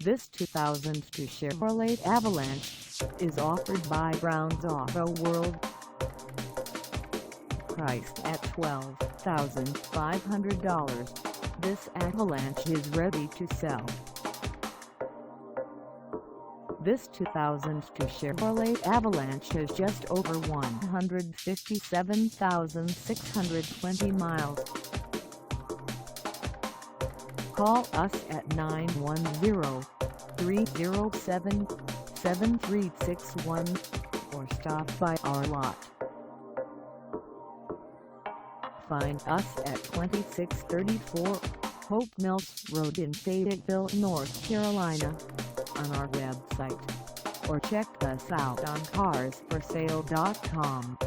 This 2002 Chevrolet Avalanche is offered by Brown's Auto World. Priced at $12,500, this Avalanche is ready to sell. This 2002 Chevrolet Avalanche has just over 157,620 miles. Call us at 910-307-7361 or stop by our lot. Find us at 2634 Hope Mills Road in Fayetteville, North Carolina, on our website, or check us out on carsforsale.com.